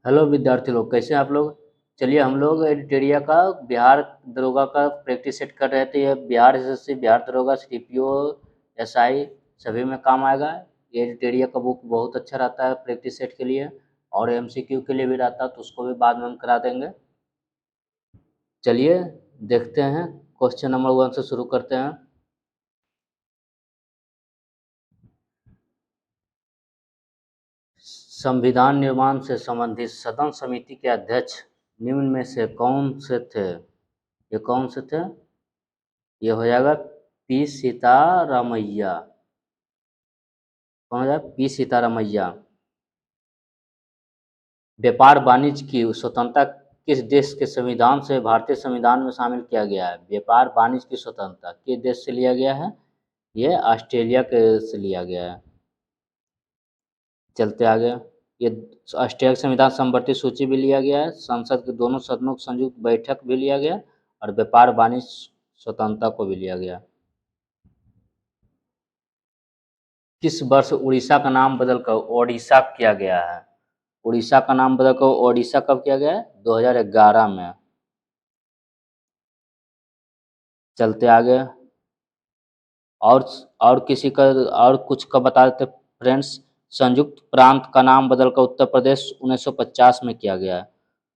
Hello विद्यार्थी लोग, कैसे हैं आप लोग। चलिए हम लोग एडिटेरिया का बिहार दरोगा का प्रैक्टिस सेट कर रहे थे। ये बिहार एसएससी, बिहार दरोगा, सीपीओ, एसआई सभी में काम आएगा। ये एडिटेरिया का बुक बहुत अच्छा रहता है प्रैक्टिस सेट के लिए, और एमसीक्यू के लिए भी रहता है, तो उसको भी बाद में हम करा देंगे। चलिए देखते हैं, क्वेश्चन नंबर 1 से शुरू करते हैं। संविधान निर्माण से संबंधित सदन समिति के अध्यक्ष निम्न में से कौन से थे। ये कौन से थे? ये हो जाएगा पी सीतारामैया। कौन हो जाएगा? पी सीतारामैया। व्यापार वाणिज्य की स्वतंत्रता किस देश के संविधान से भारतीय संविधान में शामिल किया गया है? व्यापार वाणिज्य की स्वतंत्रता किस देश से लिया गया है? ये ऑस्ट्रेलिया के से लिया गया है। चलते आगे। ये ऑस्ट्रेलिया संविधान संवर्ती सूची भी लिया गया है, संसद के दोनों सदनों की संयुक्त बैठक भी लिया गया, और व्यापार वाणिज्य स्वतंत्रता को भी लिया गया। किस वर्ष उड़ीसा का नाम बदलकर ओडिशा किया गया है? उड़ीसा का नाम बदलकर ओडिशा कब किया गया है? 2011 में। चलते आगे। और किसी का और कुछ का बता देते फ्रेंड्स। संयुक्त प्रांत का नाम बदलकर उत्तर प्रदेश 1950 में किया गया है।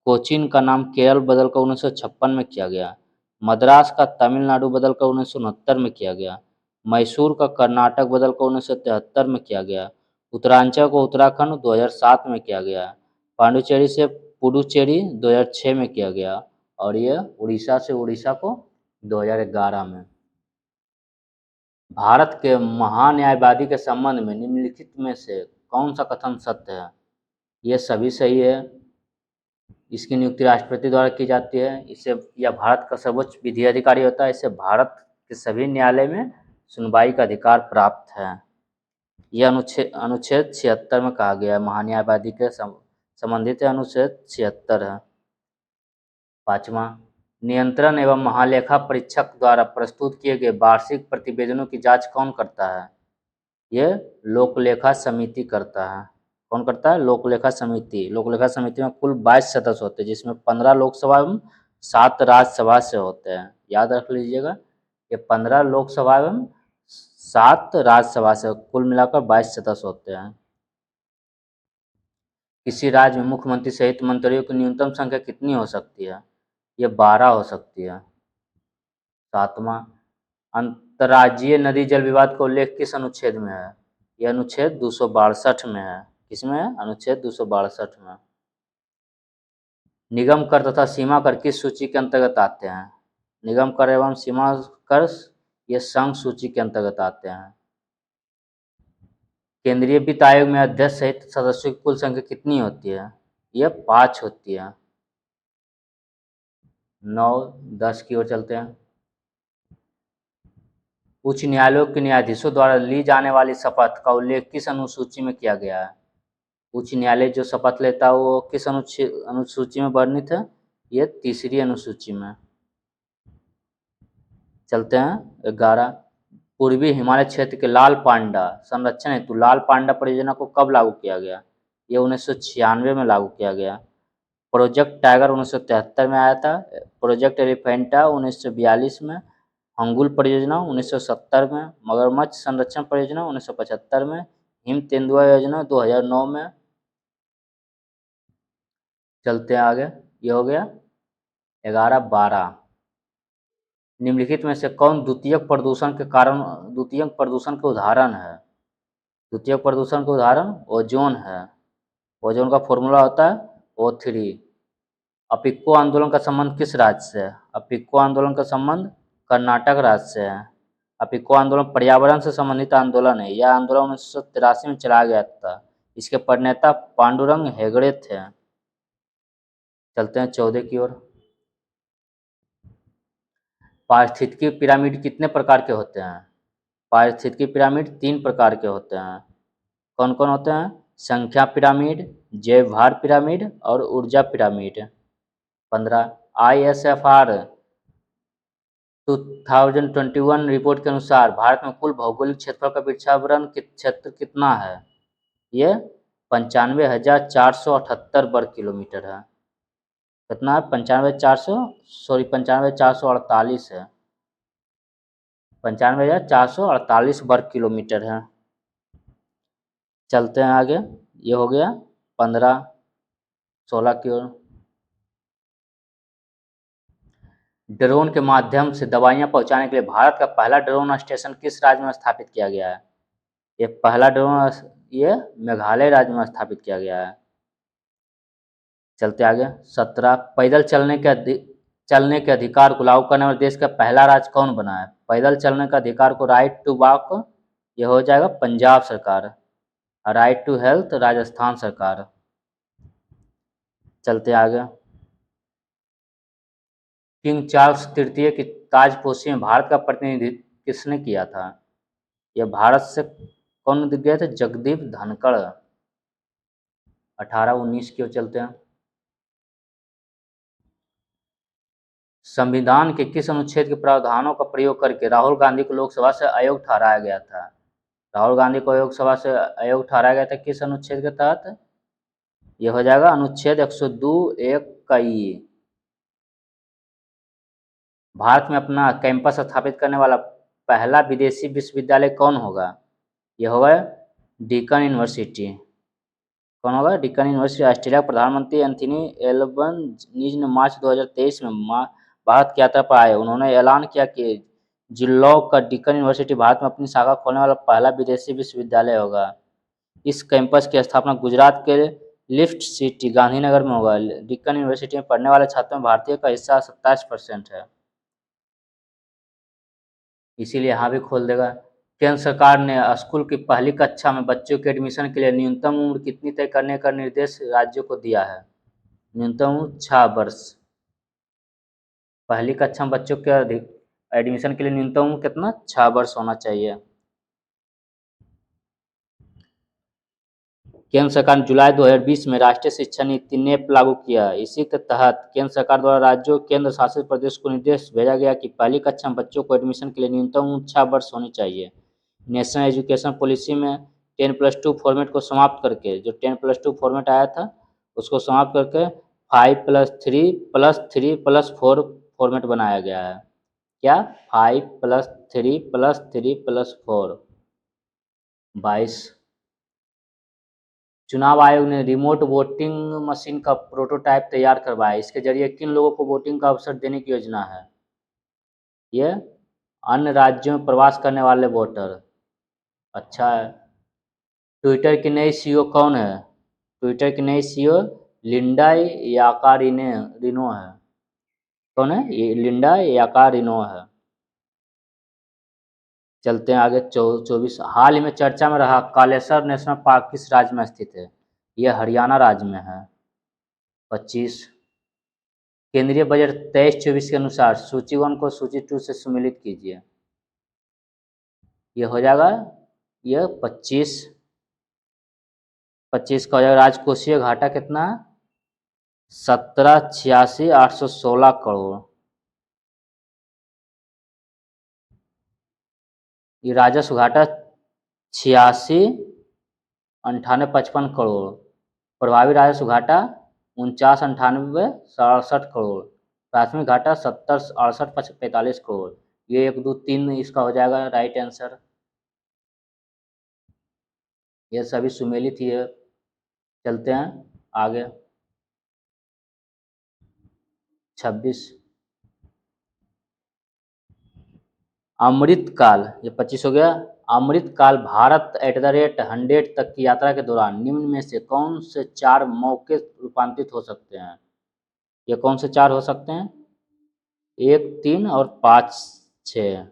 कोचीन का नाम केरल बदलकर 1956 में किया गया। मद्रास का तमिलनाडु बदलकर 1969 में किया गया। मैसूर का कर्नाटक बदलकर 1973 में किया गया। उत्तरांचल को उत्तराखंड 2007 में किया गया। पांडुचेरी से पुडुचेरी 2006 में किया गया, और यह उड़ीसा से उड़ीसा को 2011 में। भारत के महान्यायवादी के संबंध में निम्नलिखित में से कौन सा कथन सत्य है? ये सभी सही है। इसकी नियुक्ति राष्ट्रपति द्वारा की जाती है। इसे यह भारत का सर्वोच्च विधि अधिकारी होता है। इसे भारत के सभी न्यायालय में सुनवाई का अधिकार प्राप्त है। यह अनुच्छेद 76 में कहा गया है। महान्यायवादी के संबंधित अनुच्छेद 76 है। 5वां, नियंत्रण एवं महालेखा परीक्षक द्वारा प्रस्तुत किए गए वार्षिक प्रतिवेदनों की जांच कौन करता है? ये लोकलेखा समिति करता है। कौन करता है? लोकलेखा समिति। लोकलेखा समिति में कुल 22 सदस्य होते हैं, जिसमें 15 लोकसभा एवं 7 राज्यसभा से होते हैं। याद रख लीजिएगा, ये 15 लोकसभा एवं 7 राज्यसभा से कुल मिलाकर 22 सदस्य होते हैं। किसी राज्य में मुख्यमंत्री सहित मंत्रियों की न्यूनतम संख्या कितनी हो सकती है? ये 12 हो सकती है। 7वां, अंतर्राज्यीय नदी जल विवाद का उल्लेख किस अनुच्छेद में है? यह अनुच्छेद 262 में है। किसमें है? अनुच्छेद 262 में। निगम कर तथा सीमा कर किस सूची के अंतर्गत आते हैं? निगम कर एवं सीमा कर ये संघ सूची के अंतर्गत आते हैं। केंद्रीय वित्त आयोग में अध्यक्ष सहित सदस्यों की कुल संख्या कितनी होती है? यह 5 होती है। 9, 10 की ओर चलते हैं। उच्च न्यायालयों के न्यायाधीशों द्वारा ली जाने वाली शपथ का उल्लेख किस अनुसूची में किया गया है? उच्च न्यायालय जो शपथ लेता है वो किस अनुसूची में वर्णित है? ये 3री अनुसूची में। चलते हैं 11। पूर्वी हिमालय क्षेत्र के लाल पांडा संरक्षण हेतु लाल पांडा परियोजना को कब लागू किया गया? ये 1996 में लागू किया गया। प्रोजेक्ट टाइगर 1973 में आया था। प्रोजेक्ट एलिफेंटा 1942 में। हंगुल परियोजना 1970 में। मगरमच्छ संरक्षण परियोजना 1975 में। हिम तेंदुआ योजना 2009 में। चलते हैं आगे। ये हो गया 11, 12। निम्नलिखित में से कौन द्वितीयक प्रदूषण के उदाहरण है? द्वितीयक प्रदूषण के उदाहरण ओजोन है। ओजोन का फॉर्मूला होता है O3। अपिक्को आंदोलन का संबंध किस राज्य से है? अपिक्को आंदोलन का संबंध कर्नाटक राज्य से है। अपिक्को आंदोलन पर्यावरण से संबंधित आंदोलन है। यह आंदोलन 1983 में चलाया गया था। इसके प्रणेता पांडुरंग हेगड़े थे। चलते हैं 14 की ओर। पारिस्थितिकी पिरामिड कितने प्रकार के होते हैं? पारिस्थितिकी पिरामिड 3 प्रकार के होते हैं। कौन कौन होते हैं? संख्या पिरामिड, जैव भार पिरामिड और ऊर्जा पिरामिड। 15, ISFR 2021 रिपोर्ट के अनुसार भारत में कुल भौगोलिक क्षेत्रफल का वृक्षावरण क्षेत्र कितना है? ये 95,478 वर्ग किलोमीटर है। कितना है? 95,448 है। 95,448 वर्ग किलोमीटर है। चलते हैं आगे। ये हो गया 15, 16 की ओर। ड्रोन के माध्यम से दवाइयां पहुंचाने के लिए भारत का पहला ड्रोन स्टेशन किस राज्य में स्थापित किया गया है? ये पहला ड्रोन ये मेघालय राज्य में स्थापित किया गया है। चलते आगे। 17, पैदल चलने के अधिकार को लागू करने वाले देश का पहला राज्य कौन बना है? पैदल चलने का अधिकार को राइट टू वॉक ये हो जाएगा पंजाब सरकार, राइट टू हेल्थ राजस्थान सरकार। चलते आगे। किंग चार्ल्स तृतीय की ताजपोशी में भारत का प्रतिनिधित्व किसने किया था? यह भारत से कौन गए थे? जगदीप धनखड़। 18, 19 की ओर चलते हैं। संविधान के किस अनुच्छेद के प्रावधानों का प्रयोग करके राहुल गांधी को लोकसभा से अयोग्य ठहराया गया था? राहुल गांधी को लोकसभा से अयोग्य ठहराया गया था किस अनुच्छेद के तहत? यह हो जाएगा अनुच्छेद 102(1) का ई। भारत में अपना कैंपस स्थापित करने वाला पहला विदेशी विश्वविद्यालय कौन होगा? यह होगा डीकन यूनिवर्सिटी। कौन होगा? Deakin university. ऑस्ट्रेलिया के प्रधानमंत्री एंथनी एल्बनीज ने मार्च 2023 में भारत की यात्रा पर आए। उन्होंने ऐलान किया कि जिल्लॉ का डीकन यूनिवर्सिटी भारत में अपनी शाखा खोलने वाला पहला विदेशी विश्वविद्यालय होगा। इस कैंपस की स्थापना गुजरात के लिफ्ट सिटी गांधीनगर में होगा। डीकन यूनिवर्सिटी में पढ़ने वाले छात्रों में भारतीय का हिस्सा 27% है, इसीलिए यहाँ भी खोल देगा। केंद्र सरकार ने स्कूल की पहली कक्षा में बच्चों के एडमिशन के लिए न्यूनतम उम्र कितनी तय करने का निर्देश राज्यों को दिया है? न्यूनतम उम्र 6 वर्ष। पहली कक्षा में बच्चों के एडमिशन के लिए न्यूनतम उम्र कितना? 6 वर्ष होना चाहिए। केंद्र सरकार ने जुलाई 2020 में राष्ट्रीय शिक्षा नीति नेप लागू किया। इसी के तहत केंद्र सरकार द्वारा राज्यों केंद्र शासित प्रदेश को निर्देश भेजा गया कि पहली कक्षा में बच्चों को एडमिशन के लिए न्यूनतम उम्र 6 वर्ष होनी चाहिए। नेशनल एजुकेशन पॉलिसी में 10+2 फॉर्मेट को समाप्त करके, जो 10+2 फॉर्मेट आया था उसको समाप्त करके 5+3+3+4 फॉर्मेट बनाया गया है। क्या? 5+3+3+4 22। चुनाव आयोग ने रिमोट वोटिंग मशीन का प्रोटोटाइप तैयार करवाया। इसके जरिए किन लोगों को वोटिंग का अवसर देने की योजना है? ये अन्य राज्यों में प्रवास करने वाले वोटर। अच्छा है। ट्विटर की नई सीईओ कौन है? ट्विटर की नई सीईओ लिंडा याकारिनो है। कौन है? ये लिंडा याकारिनो है। चलते हैं आगे। 24, हाल ही में चर्चा में रहा कालेसर नेशनल पार्क किस राज्य में स्थित है? यह हरियाणा राज्य में है। 25, केंद्रीय बजट 23-24 के अनुसार सूची 1 को सूची 2 से सम्मिलित कीजिए। यह हो जाएगा यह 25 का हो जाएगा। राजकोषीय घाटा कितना है? 17,86,816 करोड़। ये राजस्व घाटा 86,98,55 करोड़। प्रभावी राजस्व घाटा 49,98,67 करोड़। प्राथमिक घाटा 70,68,45 करोड़। ये 1, 2, 3 इसका हो जाएगा राइट आंसर। ये सभी सुमेलित ही है। चलते हैं आगे। 26, अमृतकाल, ये 25 हो गया। अमृतकाल भारत @100 तक की यात्रा के दौरान निम्न में से कौन से 4 मौके रूपांतरित हो सकते हैं? ये कौन से 4 हो सकते हैं? 1, 3 और 5, 6।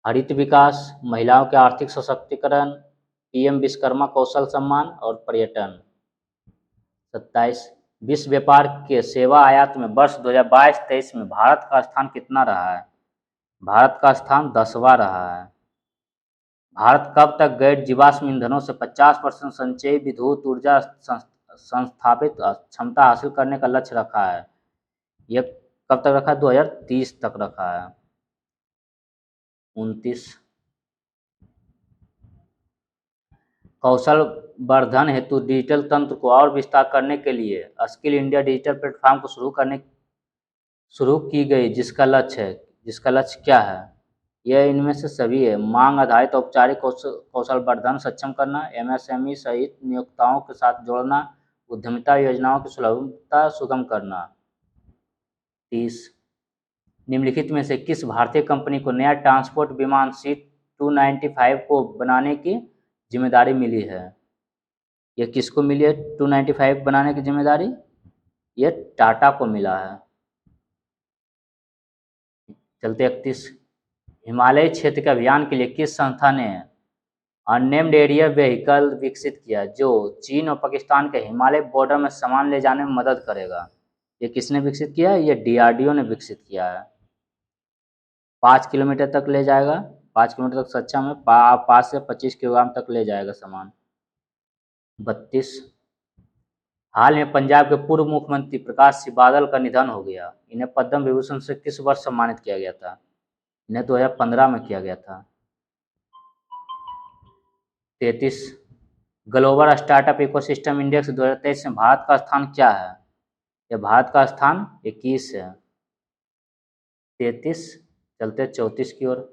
हरित विकास, महिलाओं के आर्थिक सशक्तिकरण, पीएम विश्वकर्मा कौशल सम्मान और पर्यटन। 27, विश्व व्यापार के सेवा आयात में वर्ष 2022-23 में भारत का स्थान कितना रहा है? भारत का स्थान 10वां रहा है। भारत कब तक गैर जीवाश्म ईंधनों से 50% संचयी विद्युत ऊर्जा संस्थापित क्षमता हासिल करने का लक्ष्य रखा है? यह कब तक रखा है? 2030 तक रखा है। 29, कौशल वर्धन हेतु डिजिटल तंत्र को और विस्तार करने के लिए स्किल इंडिया डिजिटल प्लेटफॉर्म को शुरू की गई, जिसका लक्ष्य क्या है? यह इनमें से सभी है। मांग आधारित औपचारिक कौशल वर्धन सक्षम करना, एमएसएमई सहित नियोक्ताओं के साथ जोड़ना, उद्यमिता योजनाओं की सुलभता सुगम करना। 30 निम्नलिखित में से किस भारतीय कंपनी को नया ट्रांसपोर्ट विमान C-295 को बनाने की जिम्मेदारी मिली है? यह किसको मिली है 295 बनाने की जिम्मेदारी? यह टाटा को मिला है। चलते 31 हिमालय क्षेत्र के अभियान के लिए किस संस्था ने अननेम्ड एरियर व्हीकल विकसित किया, जो चीन और पाकिस्तान के हिमालय बॉर्डर में सामान ले जाने में मदद करेगा? ये किसने विकसित किया है? ये DRDO ने विकसित किया है। 5 किलोमीटर तक ले जाएगा, 5 किलोमीटर तक सक्षम है, 5 से 25 किलोग्राम तक ले जाएगा सामान। 32 हाल में पंजाब के पूर्व मुख्यमंत्री प्रकाश सिंह बादल का निधन हो गया। इन्हें पद्म विभूषण से किस वर्ष सम्मानित किया गया था? इन्हें 2015 में किया गया था। 33 ग्लोबल स्टार्टअप इकोसिस्टम इंडेक्स 2023 में भारत का स्थान क्या है? यह भारत का स्थान 21 है। 33 चलते 34 की ओर।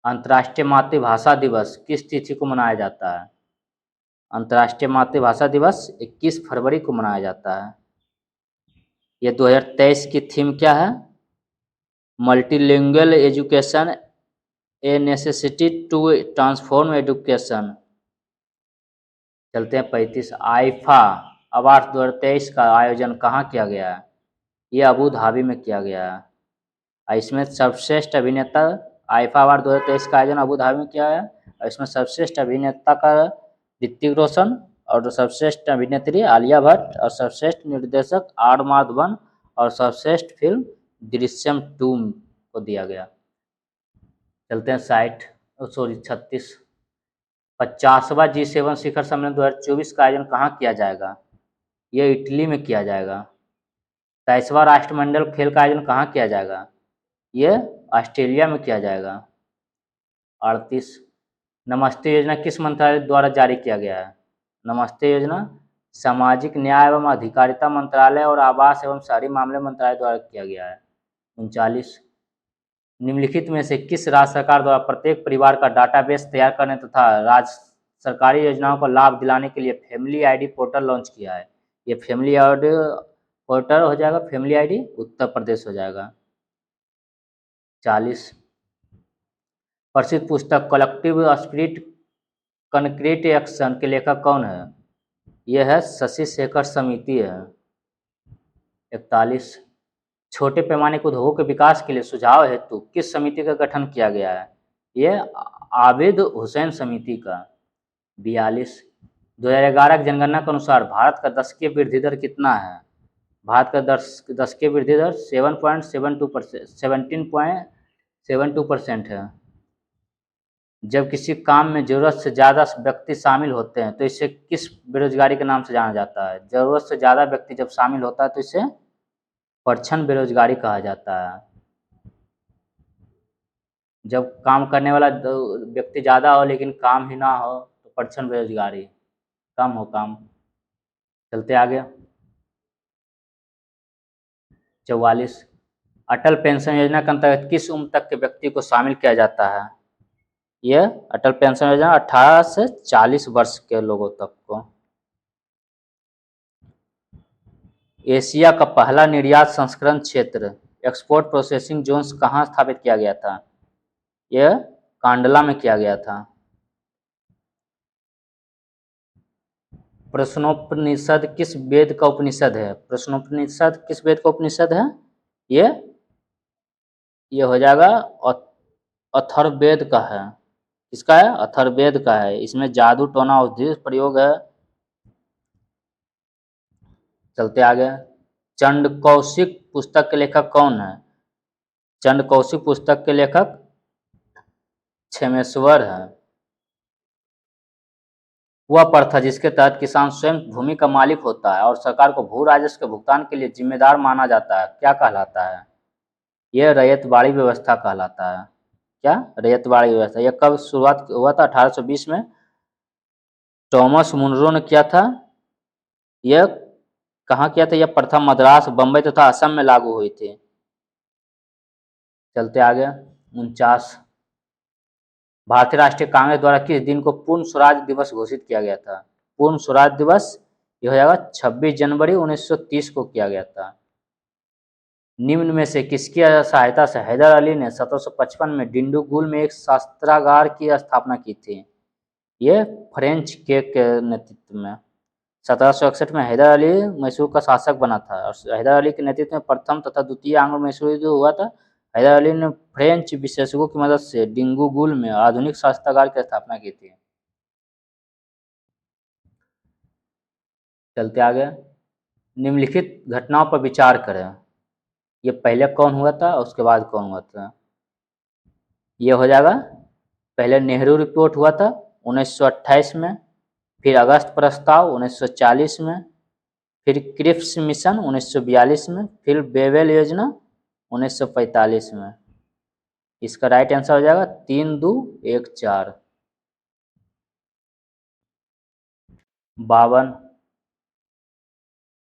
अंतर्राष्ट्रीय मातृभाषा दिवस किस तिथि को मनाया जाता है? अंतर्राष्ट्रीय मातृभाषा दिवस 21 फरवरी को मनाया जाता है। ये 2023 की थीम क्या है? Multilingual education, a necessity to transform education. चलते हैं 35 आईफा अवार्ड 2023 का आयोजन कहाँ किया गया है? ये अबू धाबी में किया गया है। इसमें सर्वश्रेष्ठ अभिनेता आईफा अवार्ड 2023 का आयोजन अबू धाबी में किया है। और इसमें सर्वश्रेष्ठ अभिनेता का ऋतिक रोशन और सर्वश्रेष्ठ अभिनेत्री आलिया भट्ट और सर्वश्रेष्ठ निर्देशक आर माधवन और सर्वश्रेष्ठ फिल्म दृश्यम 2 को दिया गया। चलते हैं 36 50वां G7 शिखर सम्मेलन 2024 का आयोजन कहाँ किया जाएगा? यह इटली में किया जाएगा। 23वां राष्ट्रमंडल खेल का आयोजन कहाँ किया जाएगा? यह ऑस्ट्रेलिया में किया जाएगा। 38 नमस्ते योजना किस मंत्रालय द्वारा जारी किया गया है? नमस्ते योजना सामाजिक न्याय एवं अधिकारिता मंत्रालय और आवास एवं शहरी मामले मंत्रालय द्वारा किया गया है। 39 निम्नलिखित में से किस राज्य सरकार द्वारा प्रत्येक परिवार का डाटाबेस तैयार करने तथा राज्य सरकारी योजनाओं का लाभ दिलाने के लिए फैमिली आईडी पोर्टल लॉन्च किया है? ये फैमिली आईडी पोर्टल हो जाएगा, फैमिली आईडी उत्तर प्रदेश हो जाएगा। 40 प्रसिद्ध पुस्तक कलेक्टिव स्पिरिट कंक्रीट एक्शन के लेखक कौन है? यह है शशि शेखर समिति है। 41 छोटे पैमाने के उद्योगों के विकास के लिए सुझाव हेतु किस समिति का गठन किया गया है? यह आबिद हुसैन समिति का। 42 2011 की जनगणना के अनुसार भारत का दशकीय वृद्धि दर कितना है? भारत का दशकीय वृद्धि दर 17.72% है। जब किसी काम में ज़रूरत से ज़्यादा व्यक्ति शामिल होते हैं तो इसे किस बेरोजगारी के नाम से जाना जाता है? ज़रूरत से ज़्यादा व्यक्ति जब शामिल होता है तो इसे परछन बेरोजगारी कहा जाता है। जब काम करने वाला व्यक्ति ज़्यादा हो लेकिन काम ही ना हो तो परछन बेरोजगारी, कम हो काम। चलते आगे। 44 अटल पेंशन योजना के अंतर्गत किस उम्र तक के व्यक्ति को शामिल किया जाता है? यह अटल पेंशन योजना 18 से 40 वर्ष के लोगों तक को। एशिया का पहला निर्यात संस्करण क्षेत्र एक्सपोर्ट प्रोसेसिंग जोन्स कहाँ स्थापित किया गया था? यह कांडला में किया गया था। प्रश्नोपनिषद किस वेद का उपनिषद है? प्रश्नोपनिषद किस वेद का उपनिषद है? ये हो जाएगा अथर्ववेद का है। किसका है? अथर्ववेद का है। इसमें जादू टोना औषधि प्रयोग है। चलते आगे। चंडकौशिक पुस्तक के लेखक कौन है? चंडकौशिक पुस्तक के लेखक क्षेमेश्वर है। वह प्रथा जिसके तहत किसान स्वयं भूमि का मालिक होता है और सरकार को भू राजस्व के भुगतान के लिए जिम्मेदार माना जाता है, क्या कहलाता है? यह रैयतवाड़ी व्यवस्था कहलाता है। क्या, रैयतवाड़ी व्यवस्था। यह कब शुरुआत हुआ था? 1820 में टॉमस मुनरो ने किया था। यह कहाँ किया था? यह प्रथम मद्रास, बम्बई तथा असम में लागू हुई थी। चलते आगे 49, भारतीय राष्ट्रीय कांग्रेस द्वारा किस दिन को पूर्ण स्वराज दिवस घोषित किया गया था? पूर्ण स्वराज दिवस यह हो जाएगा 26 जनवरी 1930 को किया गया था। निम्न में से किसकी सहायता से हैदर अली ने 1755 में डिंडीगुल में एक शस्त्रागार की स्थापना की थी? ये फ्रेंच के नेतृत्व में। 1761 में हैदर अली मैसूर का शासक बना था और हैदर अली के नेतृत्व में प्रथम तथा द्वितीय आंग्लो मैसूर युद्ध हुआ था। हैदर अली ने फ्रेंच विशेषज्ञों की मदद से डिंडीगुल में आधुनिक शस्त्रागार की स्थापना की थी। चलते आगे, निम्नलिखित घटनाओं पर विचार करें। ये पहले कौन हुआ था और उसके बाद कौन हुआ था? ये हो जाएगा, पहले नेहरू रिपोर्ट हुआ था 1928 में, फिर अगस्त प्रस्ताव 1940 में, फिर क्रिप्स मिशन 1942 में, फिर बेवेल योजना 1945 में। इसका राइट आंसर हो जाएगा 3, 2, 1, 4। 52,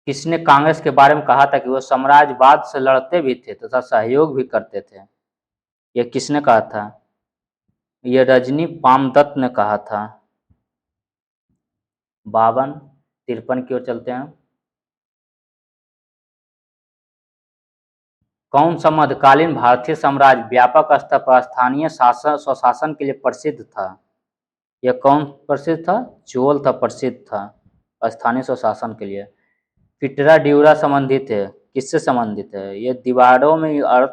किसने कांग्रेस के बारे में कहा था कि वो साम्राज्यवाद से लड़ते भी थे तथा सहयोग भी करते थे? यह किसने कहा था? यह रजनी पामदत्त ने कहा था। 52, 53 की ओर चलते हैं। कौन सा मध्यकालीन भारतीय साम्राज्य व्यापक स्तर पर स्थानीय शासन स्वशासन के लिए प्रसिद्ध था? यह कौन प्रसिद्ध था? चोल था, प्रसिद्ध था स्थानीय स्वशासन के लिए। पिटरा ड्यूरा संबंधित है, किससे संबंधित है? ये दीवारों में अर्थ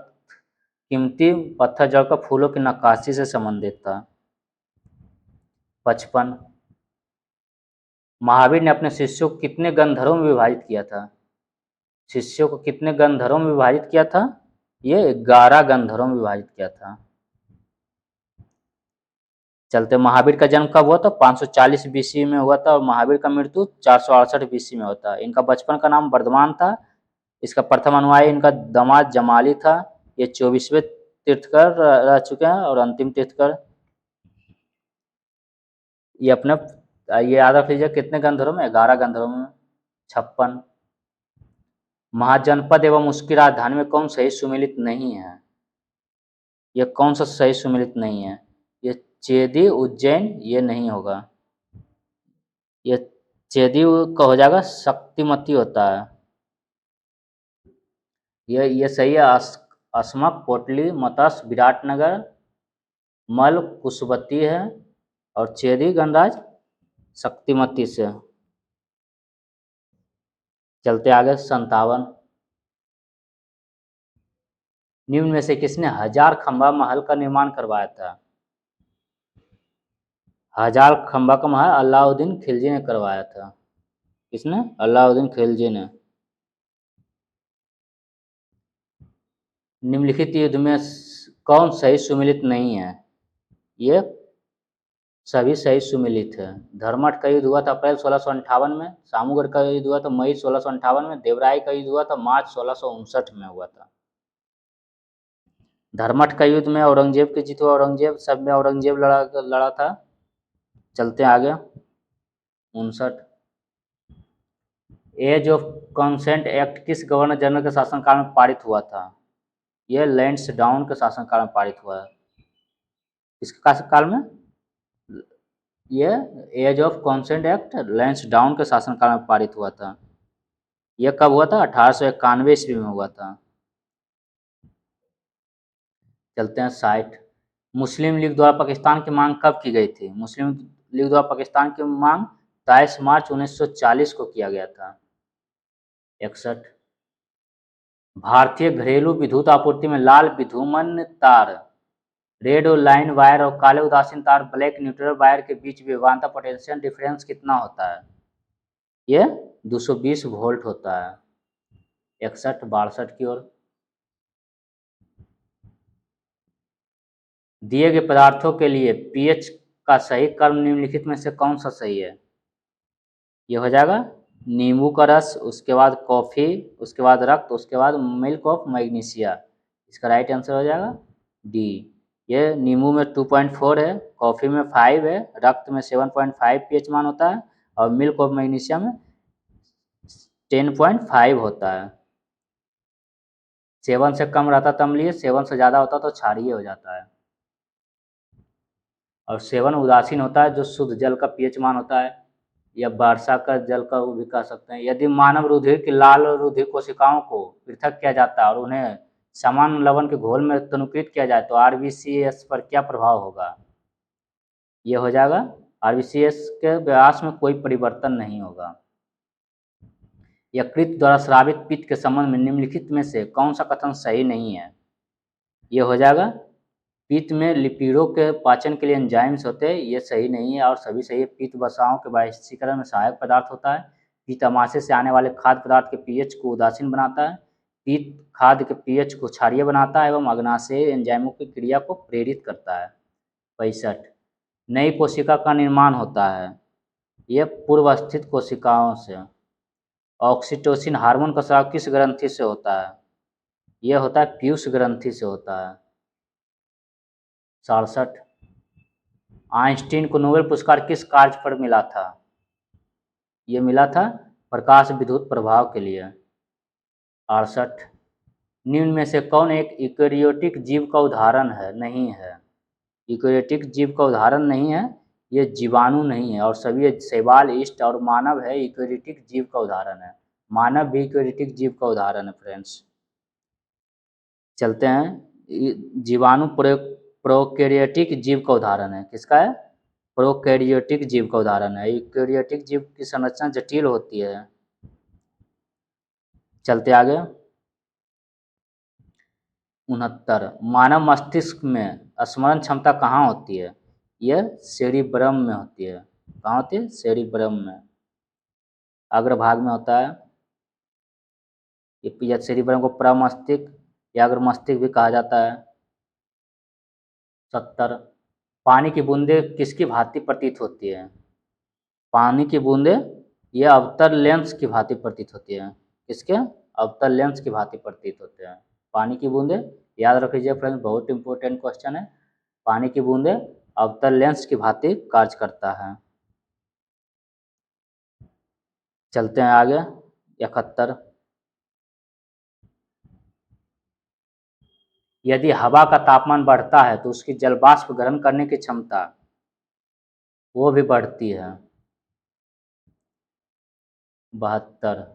कीमती पत्थर जड़कर फूलों की नक्काशी से संबंधित था। 55, महावीर ने अपने शिष्यों को कितने गंधर्वों में विभाजित किया था? शिष्यों को कितने गंधर्वों में विभाजित किया था? ये 11 गंधर्वों में विभाजित किया था। चलते, महावीर का जन्म कब हुआ था? 540 बीसी में हुआ था और महावीर का मृत्यु 468 बीसी में होता। इनका बचपन का नाम वर्धमान था। इसका प्रथम अनुयायी इनका दामाद जमाली था। ये 24वें तीर्थकर रह चुके हैं और अंतिम तीर्थकर। ये अपने ये याद रख लीजिए कितने गंधर्वों में? 11 गंधर्वों में। 56, महाजनपद एवं उसकी राजधानी में कौन सही सुमेलित नहीं है? ये कौन सा सही सुमेलित नहीं है? ये चेदी, उज्जैन, ये नहीं होगा। ये चेदी का हो जाएगा शक्तिमती होता है। ये सही है। अस्मक, पोटली, मत्स्य, विराटनगर, मल कुशवती है और चेदी गणराज शक्तिमती से। चलते आगे 57, निम्न में से किसने हजार खंबा महल का निर्माण करवाया था? हजार खंबा का महल अलाउद्दीन खिलजी ने करवाया था। किसने? अलाउद्दीन खिलजी ने। निम्नलिखित युद्ध में कौन सही सुमेलित नहीं है? ये सभी सही सुमेलित है। धर्मठ का युद्ध हुआ था अप्रैल 1658 में, सामूगढ़ का युद्ध हुआ था मई 1658 में, देवराय का युद्ध हुआ था मार्च 1659 में हुआ था। धर्मठ का युद्ध में औरंगजेब की जीत हुआ, औरंगजेब सब में औरंगजेब लड़ा था। चलते आगे 59, एज ऑफ कंसेंट एक्ट किस गवर्नर जनरल के शासनकाल में पारित हुआ था? यह लैंसडाउन के शासनकाल में पारित हुआ है। किसके शासनकाल में? यह age of consent act Lansdowne के शासनकाल में पारित हुआ था। यह कब हुआ था? 1891 ईस्वी में हुआ था। चलते हैं 60, मुस्लिम लीग द्वारा पाकिस्तान की मांग कब की गई थी? मुस्लिम लीग द्वारा पाकिस्तान की मांग 23 मार्च 1940 को किया गया था। 61, भारतीय घरेलू विद्युत आपूर्ति में लाल विद्युमन तार, रेड और लाइन वायर और काले उदासीन तार ब्लैक न्यूट्रल वायर के बीच विभवांतर पोटेंशियल डिफरेंस कितना होता है? ये 220 वोल्ट होता है। 61, 62 की ओर, दिए गए पदार्थों के लिए पीएच का सही क्रम निम्नलिखित में से कौन सा सही है? ये हो जाएगा नींबू का रस, उसके बाद कॉफ़ी, उसके बाद रक्त, उसके बाद मिल्क ऑफ मैग्नीशिया। इसका राइट आंसर हो जाएगा डी। ये नींबू में 2.4 है, कॉफ़ी में 5 है, रक्त में 7.5 पीएच मान होता है और मिल्क ऑफ मैग्नीशियम 10.5 होता है। 7 से कम रहता तो अम्लीय, 7 से ज़्यादा होता तो क्षारीय हो जाता है। और 7 उदासीन होता है, जो शुद्ध जल का पीएच मान होता है, या वर्षा का जल का वो भी कह सकते हैं। यदि मानव रुधिर की लाल रुधिर कोशिकाओं को पृथक किया जाता है और उन्हें समान लवण के घोल में तनुकृत किया जाए तो आरबीसीएस पर क्या प्रभाव होगा? ये हो जाएगा आरबीसीएस के व्यास में कोई परिवर्तन नहीं होगा। यकृत द्वारा स्रावित पित्त के संबंध में निम्नलिखित में से कौन सा कथन सही नहीं है? ये हो जाएगा पित्त में लिपिडों के पाचन के लिए एंजाइम्स होते हैं, ये सही नहीं है और सभी सही है। पित्त वसाओं के बाष्पीकरण में सहायक पदार्थ होता है। पित्त अमाशय से आने वाले खाद्य पदार्थ के पीएच को उदासीन बनाता है। पित्त खाद्य के पीएच को क्षारीय बनाता है एवं अग्नाशय एंजाइमों की क्रिया को प्रेरित करता है। 65 नई कोशिका का निर्माण होता है, यह पूर्वस्थित कोशिकाओं से। ऑक्सीटोसिन हार्मोन का स्राव किस ग्रंथि से होता है? यह होता है पीयूष ग्रंथि से होता है। 67 आइंस्टीन को नोबेल पुरस्कार किस कार्य पर मिला था? ये मिला था प्रकाश विद्युत प्रभाव के लिए। 68 निम्न में से कौन एक यूकेरियोटिक जीव का उदाहरण है? नहीं है। यूकेरियोटिक जीव का उदाहरण नहीं है, ये जीवाणु नहीं है और सभी शैवाल, ईस्ट और मानव है यूकेरियोटिक जीव का उदाहरण है। मानव भी यूकेरियोटिक जीव का उदाहरण है फ्रेंड्स। चलते हैं, जीवाणु प्रोकैरियोटिक जीव का उदाहरण है। किसका है? प्रोकैरियोटिक जीव का उदाहरण है। यूकेरियोटिक जीव की संरचना जटिल होती है। चलते आगे। 69 मानव मस्तिष्क में स्मरण क्षमता कहाँ होती है? यह सेरिब्रम में होती है। कहाँ होती है? सेरिब्रम में, अग्रभाग में होता है। ये सेरिब्रम को प्रमस्तिष्क या अग्र मस्तिष्क भी कहा जाता है। 70 पानी की बूंदें किसकी भांति प्रतीत होती है? पानी की बूंदें यह अवतल लेंस की भांति प्रतीत होती है। किसके? अवतल लेंस की भांति प्रतीत होते हैं पानी की बूंदें। याद रख लीजिए फ्रेंड्स, बहुत इंपॉर्टेंट क्वेश्चन है। पानी की बूंदें अवतल लेंस की भांति कार्य करता है। चलते हैं आगे। 71 यदि हवा का तापमान बढ़ता है तो उसकी जल वाष्प ग्रहण करने की क्षमता वो भी बढ़ती है। 72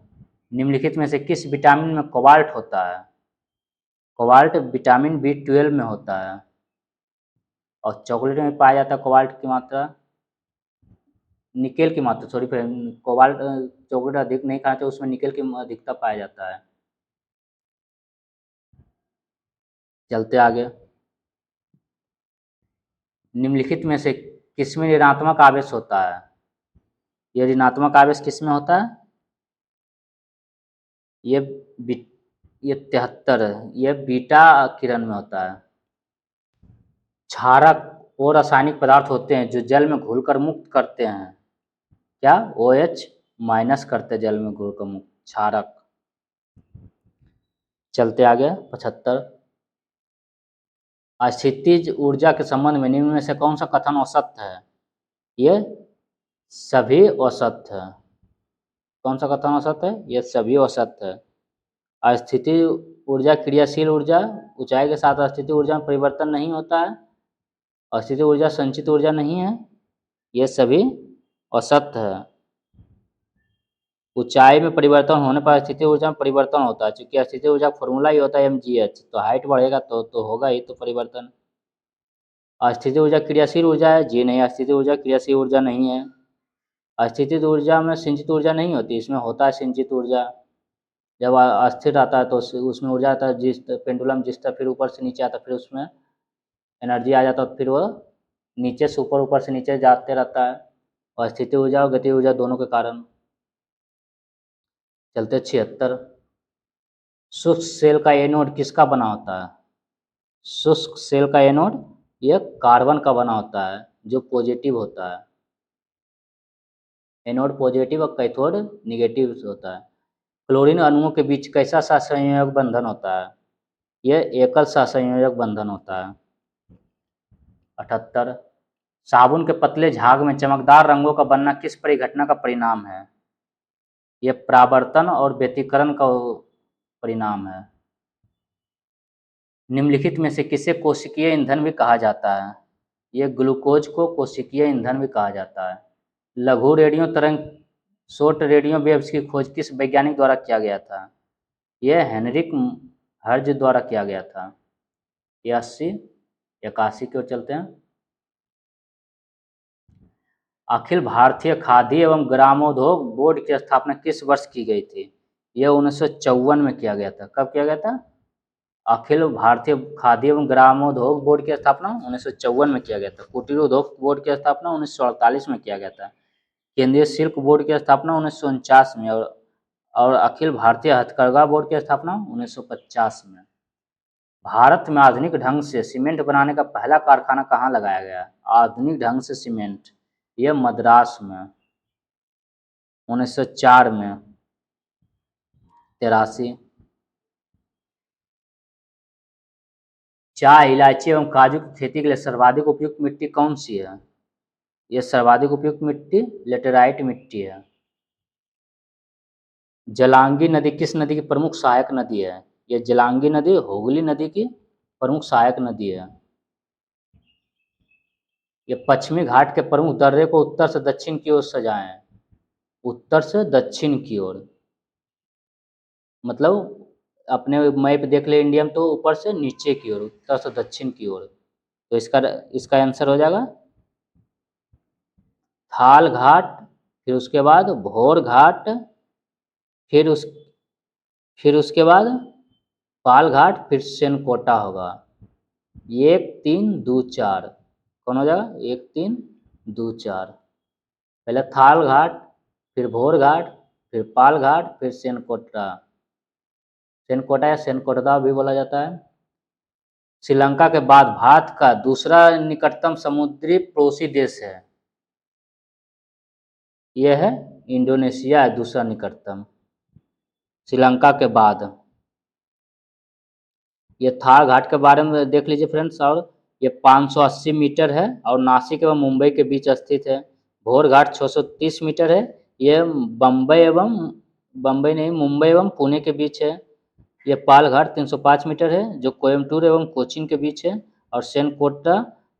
निम्नलिखित में से किस विटामिन में कोबाल्ट होता है? कोबाल्ट विटामिन B12 में होता है और चॉकलेट में पाया जाता है कोबाल्ट की मात्रा, निकेल की मात्रा, सॉरी फ्रेंड, कोबाल्ट चॉकलेट अधिक नहीं खाते, उसमें निकेल की अधिकता पाया जाता है। चलते आगे। निम्नलिखित में से किसमें ऋणात्मक आवेश होता है? ये ऋणात्मक आवेश किसमें होता है? ये 73 है, ये बीटा किरण में होता है। क्षारक वो रासायनिक पदार्थ होते हैं जो जल में घुलकर मुक्त करते हैं, क्या? OH माइनस करते जल में घुलकर मुक्त, क्षारक। चलते आगे। 75 अस्थितिज ऊर्जा के संबंध में निम्न में से कौन सा कथन असत्य है? ये सभी असत्य है। कौन सा कथन असत्य है? ये सभी असत्य है। अस्थितिज ऊर्जा क्रियाशील ऊर्जा, ऊंचाई के साथ अस्थितिज ऊर्जा में परिवर्तन नहीं होता है। अस्थितिज ऊर्जा संचित ऊर्जा नहीं है, ये सभी असत्य है। ऊंचाई में परिवर्तन होने पर स्थितिज ऊर्जा में परिवर्तन होता है, क्योंकि स्थितिज ऊर्जा फॉर्मूला ही होता है mgh, तो हाइट बढ़ेगा तो होगा ही तो परिवर्तन। अस्थितिज ऊर्जा क्रियाशील ऊर्जा है? जी नहीं, अस्थितिज ऊर्जा क्रियाशील ऊर्जा नहीं है। अस्थितिज ऊर्जा में संचित ऊर्जा नहीं होती, इसमें होता है संचित ऊर्जा। जब अस्थिर आता है तो उसमें ऊर्जा आता है, जिस पेंडुलम जिस तरह फिर ऊपर से नीचे आता है, फिर उसमें एनर्जी आ जाता है, फिर वो नीचे से ऊपर, ऊपर से नीचे जाते रहता है, और स्थिति ऊर्जा और गति ऊर्जा दोनों के कारण। चलते 76 शुष्क सेल का एनोड किसका बना होता है? शुष्क सेल का एनोड यह कार्बन का बना होता है जो पॉजिटिव होता है। एनोड पॉजिटिव और कैथोड निगेटिव होता है। क्लोरीन अणुओं के बीच कैसा सहसंयोजक बंधन होता है? यह एकल सहसंयोजक बंधन होता है। 78। साबुन के पतले झाग में चमकदार रंगों का बनना किस परिघटना का परिणाम है? यह परावर्तन और व्यतिकरण का परिणाम है। निम्नलिखित में से किसे कोशिकीय ईंधन भी कहा जाता है? यह ग्लूकोज को कोशिकीय ईंधन भी कहा जाता है। लघु रेडियो तरंग शॉर्ट रेडियो वेव्स की खोज किस वैज्ञानिक द्वारा किया गया था? यह हेनरिक हर्ज द्वारा किया गया था। 81 81 की ओर चलते हैं। अखिल भारतीय खादी एवं ग्रामोद्योग बोर्ड की स्थापना किस वर्ष की गई थी? यह 1954 में किया गया था। कब किया गया था? अखिल भारतीय खादी एवं ग्रामोद्योग बोर्ड की स्थापना 1954 में किया गया था। कुटीर उद्योग बोर्ड की स्थापना 1948 में किया गया था। केंद्रीय सिल्क बोर्ड की स्थापना 1949 में और अखिल भारतीय हथकरघा बोर्ड की स्थापना 1950 में। भारत में आधुनिक ढंग से सीमेंट बनाने का पहला कारखाना कहाँ लगाया गया? आधुनिक ढंग से सीमेंट, यह मद्रास में 1904 में। 83। चाय, इलायची एवं काजू की खेती के लिए सर्वाधिक उपयुक्त मिट्टी कौन सी है? यह सर्वाधिक उपयुक्त मिट्टी लेटेराइट मिट्टी है। जलांगी नदी किस नदी की प्रमुख सहायक नदी है? यह जलांगी नदी हुगली नदी की प्रमुख सहायक नदी है। यह पश्चिमी घाट के प्रमुख दर्रे को उत्तर से दक्षिण की ओर सजाएं। उत्तर से दक्षिण की ओर, मतलब अपने मैप देख ले इंडिया में तो ऊपर से नीचे की ओर, उत्तर से दक्षिण की ओर। तो इसका आंसर हो जाएगा थाल घाट, फिर उसके बाद भोर घाट, फिर उसके बाद पाल घाट, फिर सेनकोटा होगा। 1 3 2 4 कौन हो जाएगा? 1 3 2 4। पहले थाल घाट, फिर भोर घाट, फिर पाल घाट, फिर सेनकोटा। सेनकोटा या सेनकोटा भी बोला जाता है। श्रीलंका के बाद भारत का दूसरा निकटतम समुद्री पड़ोसी देश है। यह है इंडोनेशिया है दूसरा निकटतम श्रीलंका के बाद। ये थार घाट के बारे में देख लीजिए फ्रेंड्स। और ये 580 मीटर है और नासिक एवं मुंबई के बीच स्थित है। भोर घाट 630 मीटर है। ये मुंबई एवं पुणे के बीच है। ये पाल घाट 305 मीटर है जो कोयम्बटूर एवं कोचीन के बीच है। और सेनकोटा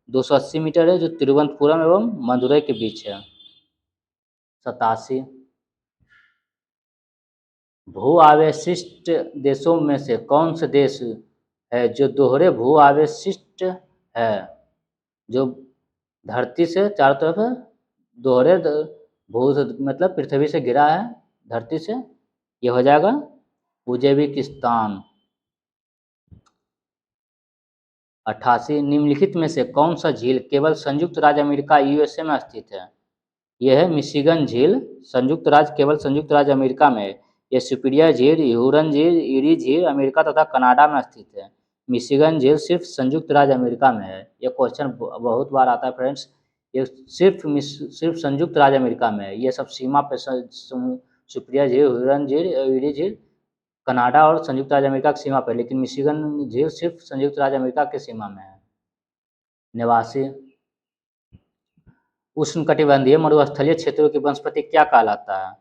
280 मीटर है जो तिरुवनंतपुरम एवं मदुरई के बीच है। 87। भू आवेशिष्ट देशों में से कौन से देश है जो दोहरे भू आवेशिष्ट है, जो धरती से चारों तरफ दोहरे भू मतलब पृथ्वी से घिरा है धरती से? ये हो जाएगा उज्बेकिस्तान। 88। निम्नलिखित में से कौन सा झील केवल संयुक्त राज्य अमेरिका यूएसए में स्थित है? यह है मिशिगन झील, केवल संयुक्त राज्य अमेरिका में है। यह सुपीरियर झील, ह्यूरन झील, ईरी झील अमेरिका तथा कनाडा में स्थित है। मिशिगन झील सिर्फ संयुक्त राज्य अमेरिका में है। यह क्वेश्चन बहुत बार आता है फ्रेंड्स। ये सिर्फ संयुक्त राज्य अमेरिका में है। ये सब सीमा पे सुपीरियर झील, ह्यूरन झील, ईरी झील कनाडा और संयुक्त राज्य अमेरिका की सीमा पर, लेकिन मिशिगन झील सिर्फ संयुक्त राज्य अमेरिका की सीमा में है। 89। उष्णकटिबंधीय मरुस्थलीय क्षेत्रों की वनस्पति क्या कहलाता है?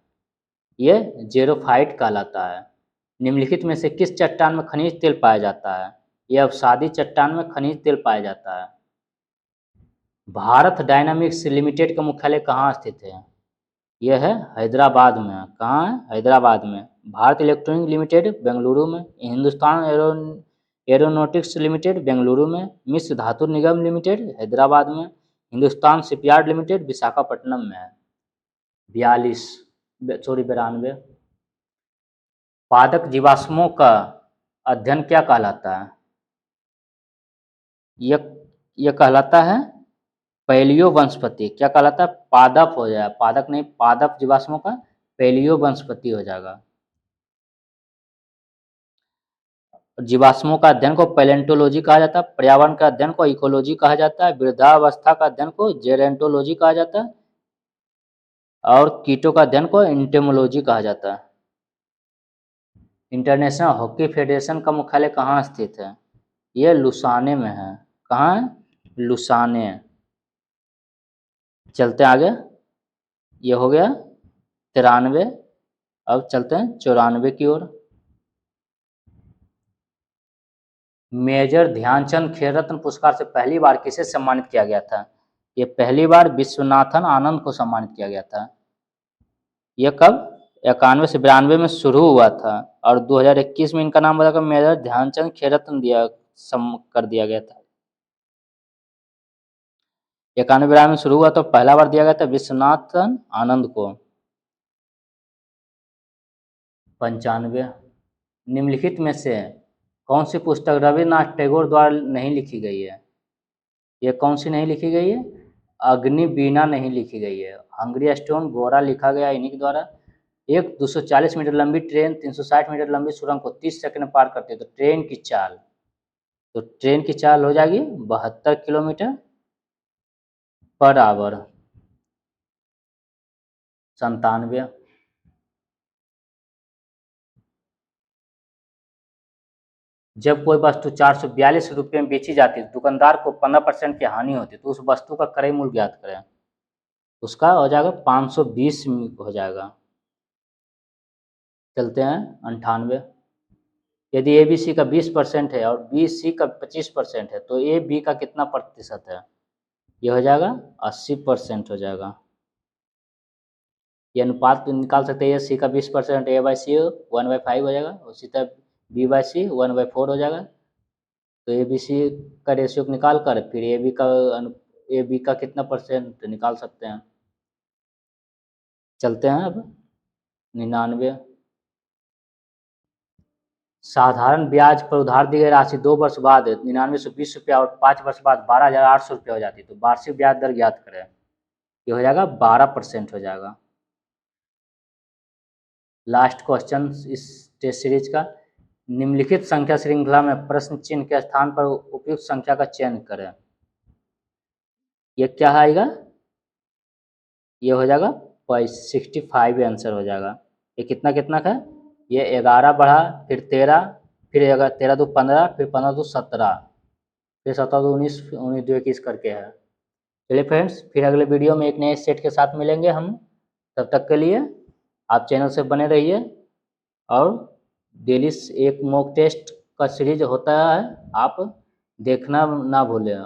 यह जेरोफाइट कहलाता है। निम्नलिखित में से किस चट्टान में खनिज तेल पाया जाता है? यह अवसादी चट्टान में खनिज तेल पाया जाता है। भारत डायनामिक्स लिमिटेड का मुख्यालय कहाँ स्थित है? यह है हैदराबाद में। कहाँ है? हैदराबाद में। भारत इलेक्ट्रॉनिक लिमिटेड बेंगलुरु में। हिंदुस्तान एरोनॉटिक्स लिमिटेड बेंगलुरु में। मिश्र धातु निगम लिमिटेड हैदराबाद में। हिंदुस्तान शिपयार्ड लिमिटेड विशाखापट्टनम में है। 92। पादप जीवाश्मों का अध्ययन क्या कहलाता है? यह कहलाता है पैलियो वनस्पति। क्या कहलाता है? पादप हो जाएगा, पादप नहीं, पादप जीवाश्मों का पैलियो वनस्पति हो जाएगा। जीवाश्मों का अध्ययन को पैलेंटोलॉजी कहा जाता है। पर्यावरण का अध्ययन को इकोलॉजी कहा जाता है। वृद्धावस्था का अध्ययन को जेरेंटोलॉजी कहा जाता है। और कीटों का अध्ययन को एंटेमोलॉजी कहा जाता है। इंटरनेशनल हॉकी फेडरेशन का मुख्यालय कहाँ स्थित है? यह लुसाने में है। कहाँ है? लुसाने। चलते हैं आगे, ये हो गया 93। अब चलते हैं 94 की ओर। मेजर ध्यानचंद खेल रत्न पुरस्कार से पहली बार किसे सम्मानित किया गया था? ये पहली बार विश्वनाथन आनंद को सम्मानित किया गया था। ये कब? 91 से 92 में शुरू हुआ था और 2021 में इनका नाम बदलकर मेजर ध्यानचंद खेल रत्न कर दिया गया था। 91 में शुरू हुआ तो पहला बार दिया गया था विश्वनाथन आनंद को। 95, निम्नलिखित में से कौन सी पुस्तक रविन्द्रनाथ टैगोर द्वारा नहीं लिखी गई है? ये कौन सी नहीं लिखी गई है? अग्निवीणा नहीं लिखी गई है। हंगरी स्टोन गोरा लिखा गया इन्हीं के द्वारा। एक 240 मीटर लंबी ट्रेन 360 मीटर लंबी सुरंग को 30 सेकंड में पार करती है, तो ट्रेन की चाल, हो जाएगी 72 किलोमीटर पर आवर। 97, जब कोई वस्तु 442 रुपये में बेची जाती है, दुकानदार को 15% की हानि होती है, तो उस वस्तु का क्रय मूल्य ज्ञात करें। उसका हो जाएगा 520 हो जाएगा। चलते हैं 98, यदि ए बी सी का 20% है और बी सी का 25% है, तो ए बी का कितना प्रतिशत है? ये हो जाएगा 80% हो जाएगा। ये अनुपात निकाल सकते हैं, सी का 20%, ए बाई सी 1/5 हो जाएगा, उसी तरह बी बाई सी 1/4 हो जाएगा। तो ए बी सी का रेशियो निकाल कर फिर ए बी का कितना परसेंट निकाल सकते हैं। चलते हैं अब 99, साधारण ब्याज पर उधार दी गई राशि 2 वर्ष बाद 9920 रुपया और 5 वर्ष बाद 12,800 रुपया हो जाती है, तो वार्षिक ब्याज दर ज्ञात करें। ये हो जाएगा 12% हो जाएगा। लास्ट क्वेश्चन इस टेस्ट सीरीज का, निम्नलिखित संख्या श्रृंखला में प्रश्न चिन्ह के स्थान पर उपयुक्त संख्या का चयन करें। ये क्या आएगा? ये हो जाएगा 65 आंसर हो जाएगा। ये कितना कितना का? ये 11 बढ़ा, फिर 13, फिर 13 2 15, फिर 15 2 17, फिर 17 2 19, 19 2 21 करके है। चलिए फ्रेंड्स, फिर अगले वीडियो में एक नए सेट के साथ मिलेंगे हम। तब तक के लिए आप चैनल से बने रहिए और डेली एक मॉक टेस्ट का सीरीज होता है, आप देखना ना भूलें।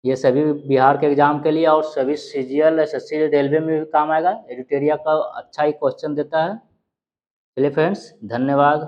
ये सभी बिहार के एग्जाम के लिए और सभी सीजीएल एसएससी रेलवे में भी काम आएगा। एडिटोरिया का अच्छा ही क्वेश्चन देता है। चलिए फ्रेंड्स, धन्यवाद।